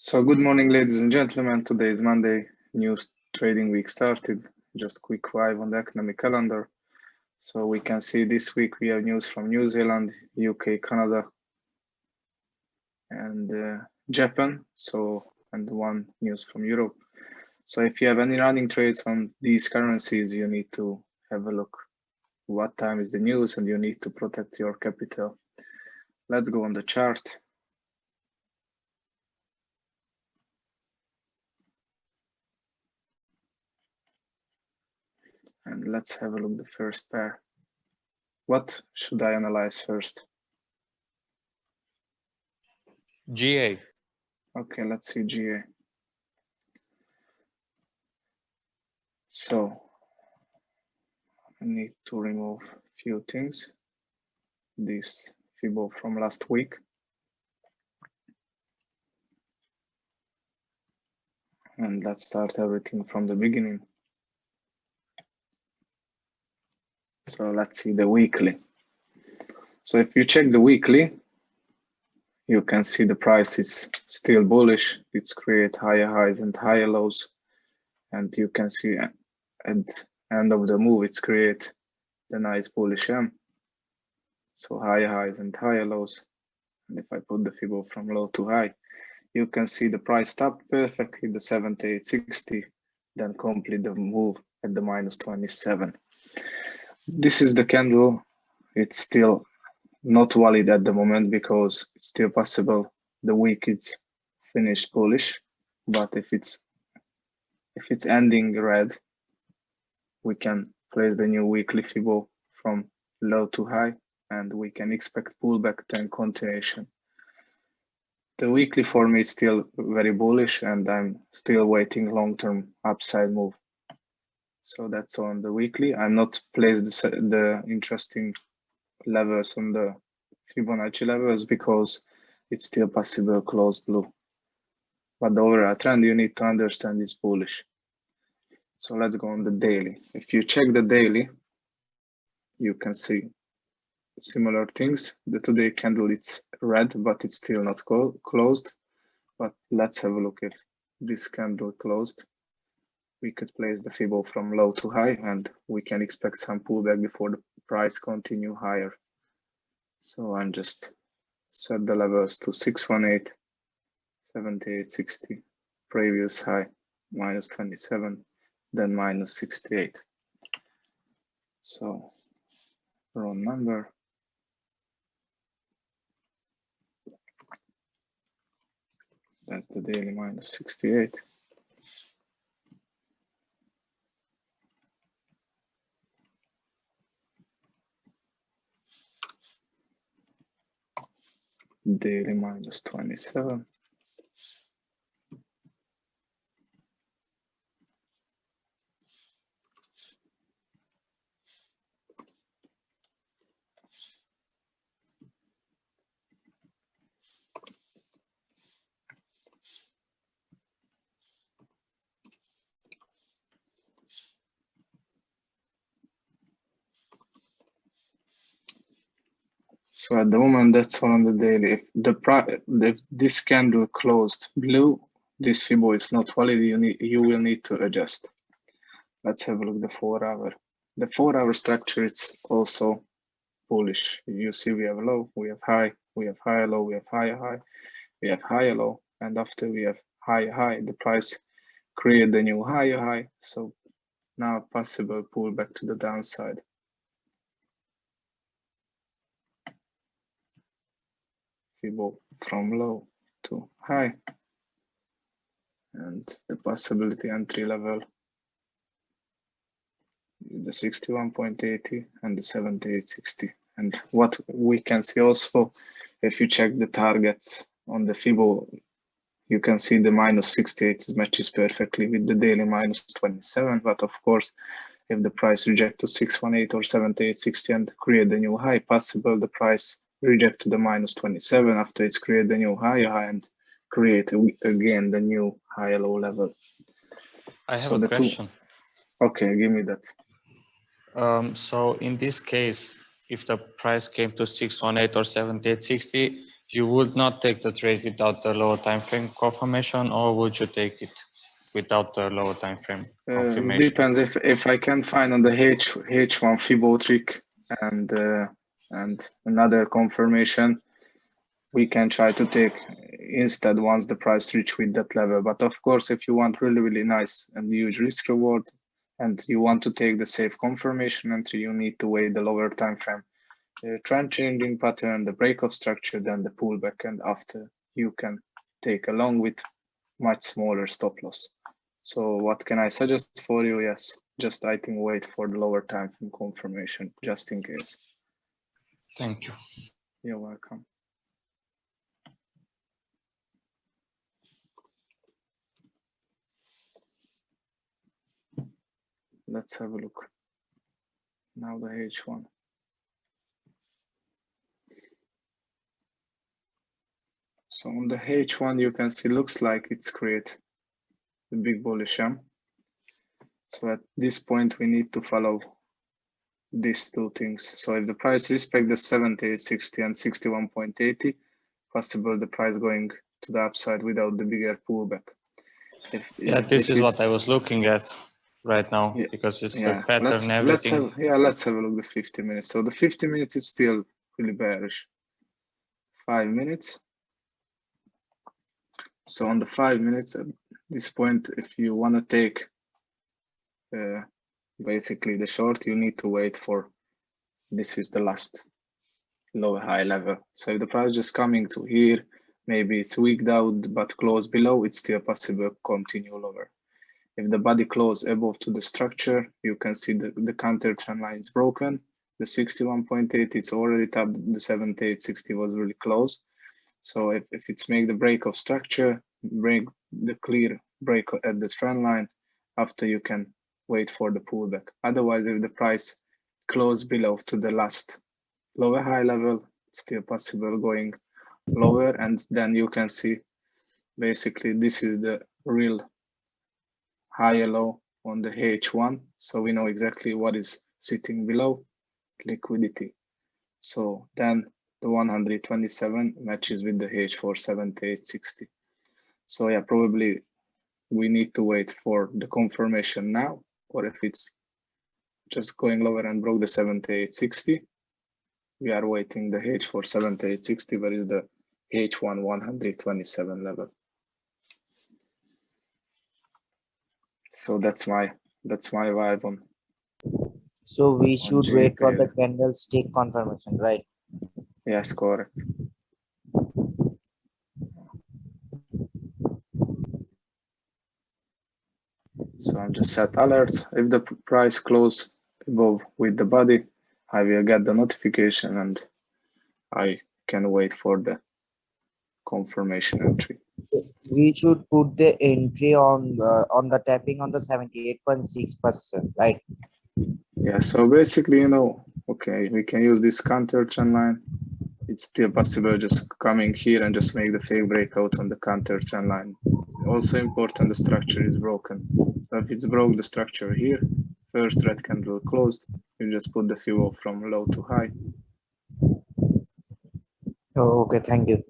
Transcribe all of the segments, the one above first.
So good morning, ladies and gentlemen. Today is Monday. New trading week started. Just quick vibe on the economic calendar. So we can see this week we have news from New Zealand, UK, Canada, and Japan. And one news from Europe. So if you have any running trades on these currencies, you need to have a look what time is the news, and you need to protect your capital. Let's go on the chart. And let's have a look at the first pair. What should I analyze first? GA. Okay, let's see GA. So I need to remove a few things. This Fibo from last week. And let's start everything from the beginning. So let's see the weekly. So if you check the weekly, you can see the price is still bullish. It's create higher highs and higher lows. And you can see at the end of the move, it's create the nice bullish M. So higher highs and higher lows. And if I put the Fibo from low to high, you can see the price stopped perfectly, the 78.60, then complete the move at the -27. This is the candle. It's still not valid at the moment because it's still possible the week is finished bullish, but if it's ending red, we can place the new weekly Fibo from low to high, and we can expect pullback and continuation. The weekly for me is still very bullish, and I'm still waiting long-term upside move. So that's on the weekly. I'm not placed the interesting levels on the Fibonacci levels because it's still possible closed blue. But the overall trend you need to understand is bullish. So let's go on the daily. If you check the daily, you can see similar things. The today candle, it's red, but it's still not closed. But let's have a look if this candle closed. We could place the Fibo from low to high, and we can expect some pullback before the price continue higher. So I'm just set the levels to 618, 78.60, previous high, -27, then -68. So wrong number. That's the daily -68. Daily -27. So at the moment, that's all on the daily. If this candle closed blue, this Fibo is not valid. You will need to adjust. Let's have a look at the 4 hour. The 4 hour structure is also bullish. You see, we have low, we have high, we have higher low, we have higher high, we have higher low, and after we have higher high, the price create the new higher high. So now possible pullback to the downside. Fibo from low to high, and the possibility entry level is the 61.80 and the 78.60. And what we can see also, if you check the targets on the Fibo, you can see the -68 matches perfectly with the daily -27. But of course, if the price rejects to 618 or 78.60 and create the new high, possible the price reject to the -27 after it's create the new higher high and create again the new higher low level. I have a question. Okay, give me that. So in this case, if the price came to 618 or 78.60, You would not take the trade without the lower time frame confirmation, or would you take it without the lower time frame It confirmation? depends if I can find on the H1 Fibo trick and another confirmation, we can try to take instead once the price reach with that level. But of course, if you want really nice and huge risk reward and you want to take the safe confirmation entry, you need to wait the lower time frame trend changing pattern, the breakout structure, then the pullback, and after you can take along with much smaller stop loss. So what can I suggest for you? Yes, just I think wait for the lower time frame confirmation just in case. Thank you. You're welcome. Let's have a look. Now the H1. So on the H1, you can see looks like it's create the big bullish M. So at this point, we need to follow these two things. So if the price respect the 78.60 and 61.80, possible the price going to the upside without the bigger pullback. This is what I was looking at right now, because it's the pattern, everything. Let's have a look at the 50 minutes. So the 50 minutes is still really bearish. 5 minutes. So on the 5 minutes at this point, if you want to take basically the short, you need to wait for, this is the last lower high level. So if the price just coming to here, maybe it's wigged out but close below, it's still possible continue lower. If the body close above to the structure, you can see the counter trend line is broken. The 61.8, it's already tapped. The 78.60 was really close. So if it's make the break of structure, break the clear break at the trend line, after you can wait for the pullback. Otherwise, if the price close below to the last lower high level, it's still possible going lower, and then you can see basically this is the real higher low on the H1. So we know exactly what is sitting below, liquidity. So then the 127 matches with the H4 78.60. So yeah, probably we need to wait for the confirmation now, or if it's just going lower and broke the 78.60, we are waiting the H4 78.60, where is the H1 127 level. So that's my vibe on. So we should wait for the candlestick confirmation, right? Yes, correct. So I'm just set alerts. If the price close above with the body, I will get the notification and I can wait for the confirmation entry. We should put the entry on the tapping on the 78.6%, right? Yeah, so basically, okay, we can use this counter trend line. It's still possible just coming here and just make the fake breakout on the counter trend line. Also important, the structure is broken. So if it's broke the structure here, first red candle closed, you just put the FIBO from low to high. Oh, okay, thank you.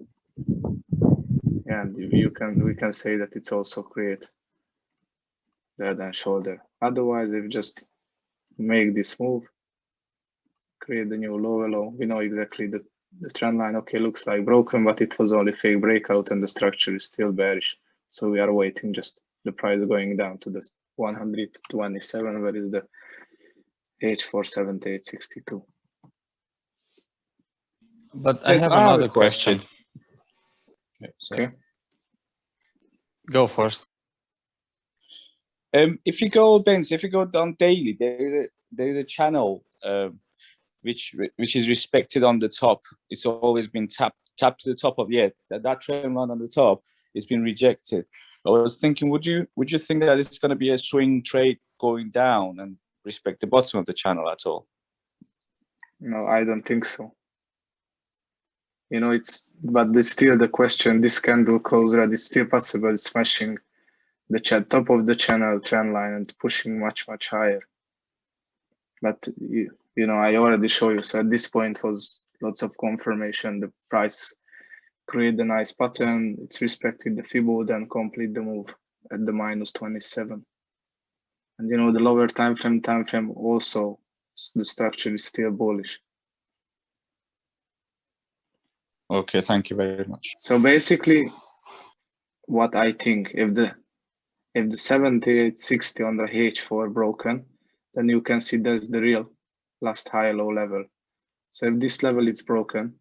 And we can say that it's also create the head and shoulder. Otherwise, if just make this move, create the new lower low, we know exactly the trend line. Okay, looks like broken, but it was only fake breakout and the structure is still bearish. So we are waiting just the price going down to the 127, where is the H4 78.62. But I have another question. Okay. Go first. If you go, Benz, if you go down daily, there is a channel which is respected on the top. It's always been tapped to the top of that trend line on the top. It's been rejected. I was thinking, would you think that it's going to be a swing trade going down and respect the bottom of the channel at all? No, I don't think so. But there's still the question, this candle closure, it's still possible smashing the top of the channel trend line and pushing much higher. But I already show you. So at this point was lots of confirmation. The price create a nice pattern, it's respected the Fibo, then complete the move at the -27. And you know, the lower time frame also, the structure is still bullish. Okay, thank you very much. So basically, what I think, if the 7860 on the H4 broken, then you can see that's the real last high low level. So if this level is broken,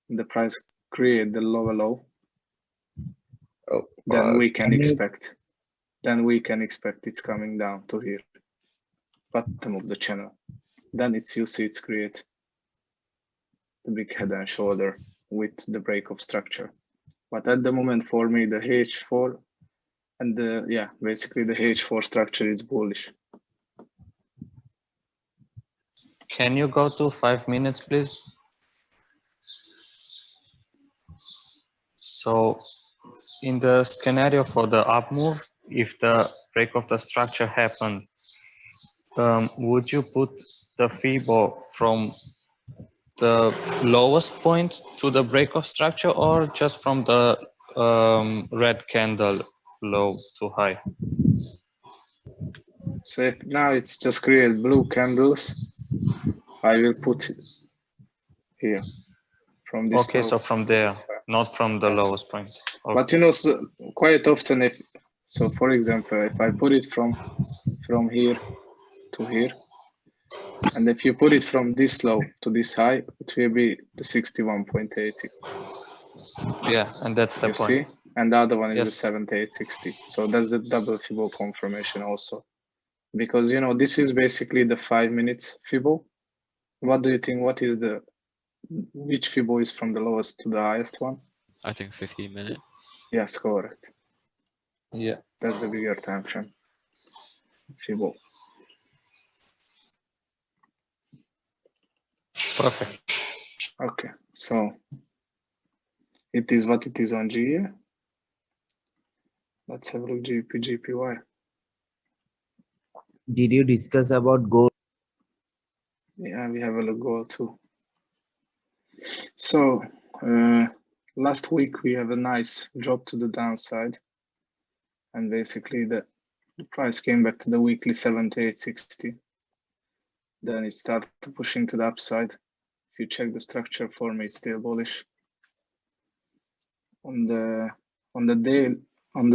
the price create the lower low, then we can expect it's coming down to here, bottom of the channel. Then you see it's create the big head and shoulder with the break of structure. But at the moment for me, the H4 and basically the H4 structure is bullish. Can you go to 5 minutes, please? So in the scenario for the up move, if the break of the structure happened, would you put the Fibo from the lowest point to the break of structure, or just from the red candle low to high? So if now it's just create blue candles, I will put it here from this. Okay, so from there, not from the Yes. lowest point. Okay. But you know, so quite often, for example, if I put it from here to here, and if you put it from this low to this high, it will be the 61.80. Yeah, and that's the You point. see, and the other one is Yes. the 7860. So that's the double Fibo confirmation also, because you know this is basically the 5 minutes Fibo. What do you think? Which Fibo is from the lowest to the highest one? I think 15 minutes. Yes, correct. Yeah. That's the bigger time frame. Fibo. Perfect. Okay, so it is what it is on GE. Let's have a look GP, GPY. Did you discuss about gold? Yeah, we have a look gold too. So last week we have a nice drop to the downside, and basically the price came back to the weekly 7860. Then it started pushing to the upside. If you check the structure for me, it's still bullish. On the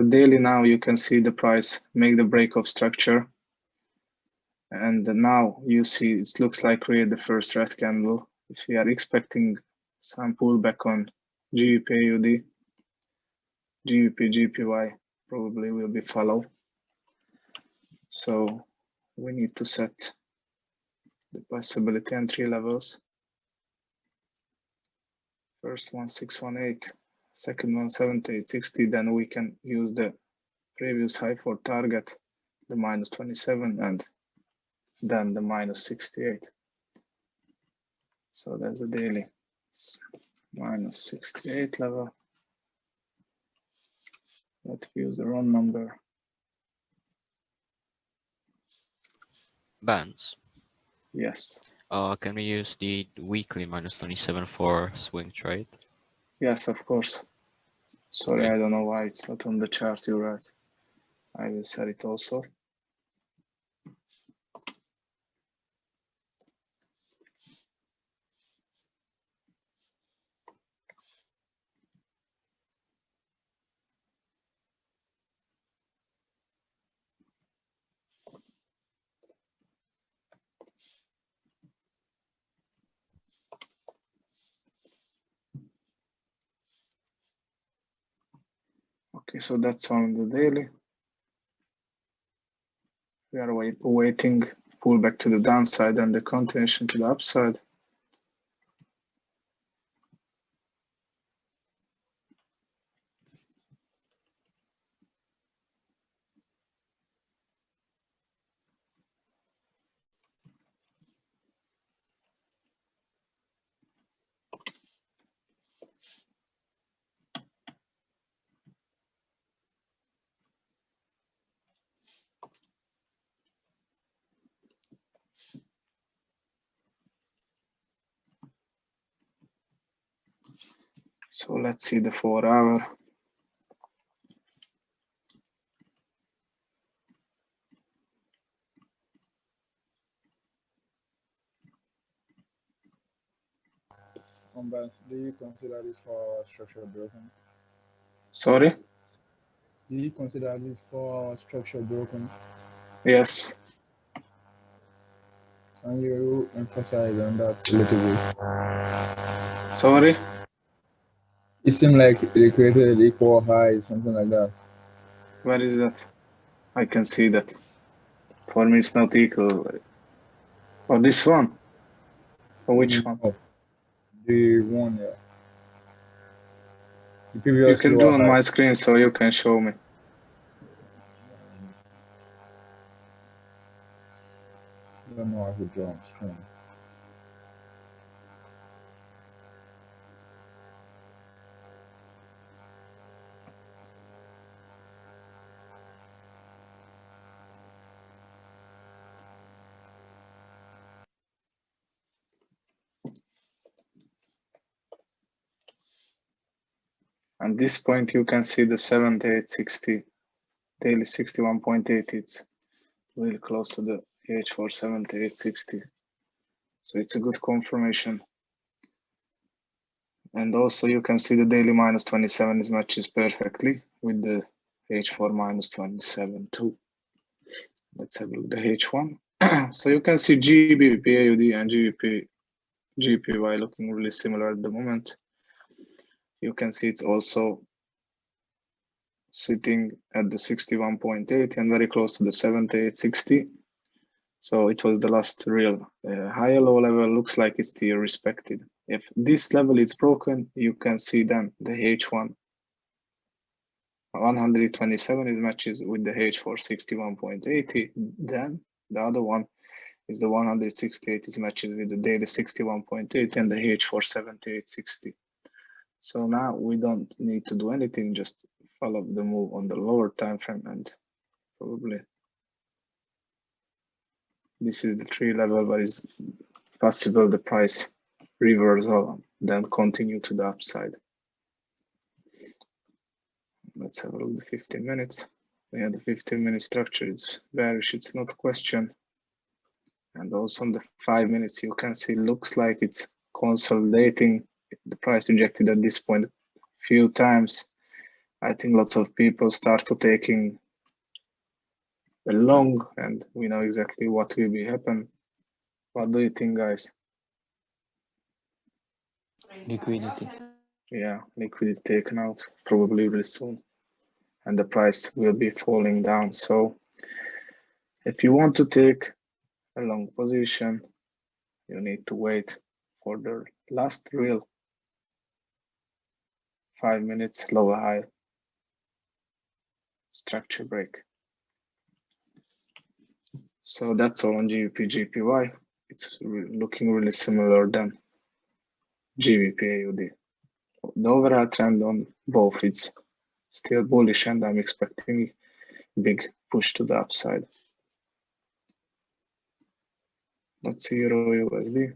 daily now, you can see the price make the break of structure, and now you see it looks like create the first red candle. If we are expecting some pullback on GBP/USD, GBP/GPY probably will be follow. So we need to set the possibility entry levels. First one 618, second one 7860. Then we can use the previous high for target, the -27, and then the -68. So that's the daily -68 level. Let's use the wrong number. Bands. Yes. Can we use the weekly -27 for swing trade? Yes, of course. Sorry, Okay. I don't know why it's not on the chart. You're right. I will set it also. Okay, so that's on the daily. We are waiting pullback to the downside and the continuation to the upside. So let's see the 4 hour. But do you consider this for structure broken? Sorry? Do you consider this for structure broken? Yes. Can you emphasize on that a little bit? Sorry? It seemed like they created equal highs, something like that. Where is that? I can see that. For me, it's not equal. Or this one? Or which one? Oh, the one, yeah. The You previous can do lower on high. my screen so you can show me. I don't know how to draw on screen. At this point, you can see the 7860 daily 61.8. It's really close to the H4 7860. So it's a good confirmation. And also you can see the daily minus 27 is matches perfectly with the H4 minus 27 too. Let's have a look at the H1. So you can see GBP AUD and GBP GPY looking really similar at the moment. You can see it's also sitting at the 61.8 and very close to the 7860. So it was the last real higher low level. Looks like it's still respected. If this level is broken, you can see then the H1 127 is matches with the H4 61.80. Then the other one is the 168 is matches with the daily 61.8 and the H4 7860. So now we don't need to do anything, just follow the move on the lower time frame, and probably this is the 3 level where it's possible the price reversal then continue to the upside. Let's have a look at the 15 minutes. Yeah, the 15-minute structure is bearish, it's not a question. And also on the 5 minutes, you can see looks like it's consolidating. The price rejected at this point a few times. I think lots of people start to taking a long, and we know exactly what will be happen. What do you think, guys? Liquidity. Yeah, liquidity taken out probably really soon, and the price will be falling down. So if you want to take a long position, you need to wait for the last real 5 minutes lower high structure break. So that's all on GBP GPY. It's looking really similar than GBP AUD. The overall trend on both is still bullish, and I'm expecting big push to the upside. Let's see Euro USD.